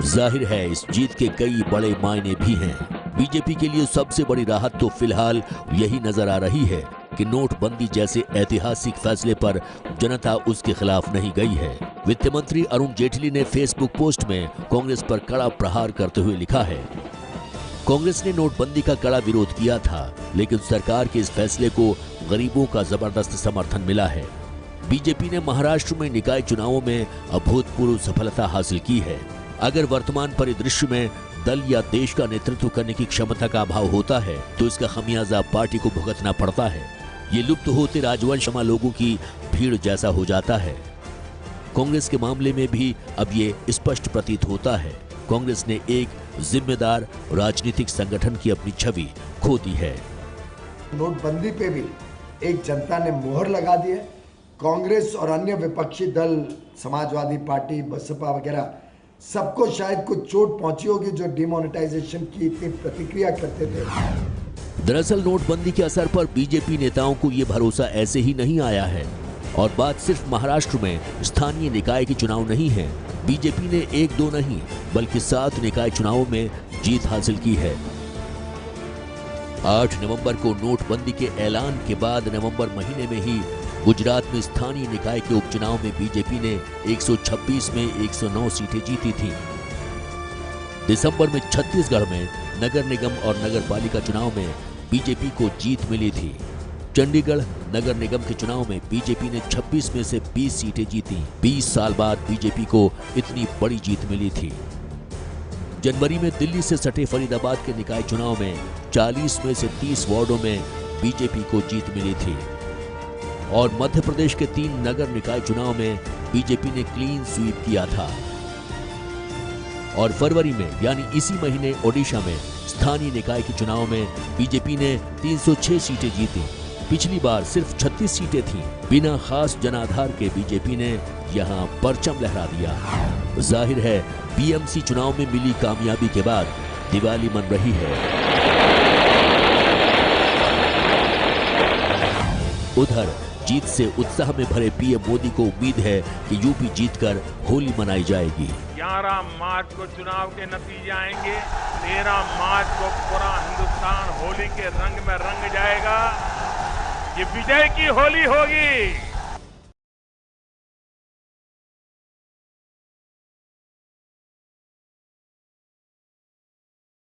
जाहिर है इस जीत के कई बड़े मायने भी हैं। बीजेपी के लिए सबसे बड़ी राहत तो फिलहाल यही नजर आ रही है कि नोटबंदी जैसे ऐतिहासिक फैसले पर जनता उसके खिलाफ नहीं गई है। वित्त मंत्री अरुण जेटली ने फेसबुक पोस्ट में कांग्रेस पर कड़ा प्रहार करते हुए लिखा है, कांग्रेस ने नोटबंदी का कड़ा विरोध किया था, लेकिन सरकार के इस फैसले को गरीबों का जबरदस्त समर्थन मिला है। बीजेपी ने महाराष्ट्र में निकाय चुनावों में अभूतपूर्व सफलता हासिल की है। अगर वर्तमान परिदृश्य में दल या देश का नेतृत्व करने की क्षमता का अभाव होता है तो इसका खमियाजा पार्टी को भुगतना पड़ता है। ये लुप्त होते राजवंशमा लोगों की भीड़ जैसा हो जाता है। कांग्रेस के मामले में भी अब ये स्पष्ट प्रतीत होता है, कांग्रेस ने एक जिम्मेदार राजनीतिक संगठन की अपनी छवि खो दी है। नोटबंदी पे भी एक जनता ने मोहर लगा दी है। कांग्रेस और अन्य विपक्षी दल, समाजवादी पार्टी, बसपा वगैरह सबको शायद कुछ चोट पहुंची होगी जो डिमोनेटाइजेशन की इतनी प्रतिक्रिया करते थे। दरअसल नोटबंदी के असर पर बीजेपी नेताओं को ये भरोसा ऐसे ही नहीं आया है। और बात सिर्फ महाराष्ट्र में स्थानीय निकाय के चुनाव नहीं है। बीजेपी ने 1-2 नहीं बल्कि 7 निकाय चुनावों में जीत हासिल की है। 8 नवंबर को नोटबंदी के ऐलान के बाद नवंबर महीने में ही गुजरात में स्थानीय निकाय के उपचुनाव में बीजेपी ने 126 में 109 सीटें जीती थीं। दिसंबर में छत्तीसगढ़ में नगर निगम और नगर पालिका चुनाव में बीजेपी को जीत मिली थी। चंडीगढ़ नगर निगम के चुनाव में बीजेपी ने 26 में से 20 सीटें जीती। 20 साल बाद बीजेपी को इतनी बड़ी जीत मिली थी। जनवरी में दिल्ली से सटे फरीदाबाद के निकाय चुनाव में 40 में से 30 वार्डों में बीजेपी को जीत मिली थी। और मध्य प्रदेश के 3 नगर निकाय चुनाव में बीजेपी ने क्लीन स्वीप किया था। और फरवरी में यानी इसी महीने ओडिशा में स्थानीय निकाय के चुनाव में बीजेपी ने 306 सीटें जीती। पिछली बार सिर्फ 36 सीटें थीं। बिना खास जनाधार के बीजेपी ने यहां परचम लहरा दिया। जाहिर है बीएमसी चुनाव में मिली कामयाबी के बाद दिवाली मन रही है। उधर जीत से उत्साह में भरे पीएम मोदी को उम्मीद है कि यूपी जीतकर होली मनाई जाएगी। 11 मार्च को चुनाव के नतीजे आएंगे। 13 मार्च को पूरा हिंदुस्तान होली के रंग में रंग जाएगा। ये विजय की होली होगी।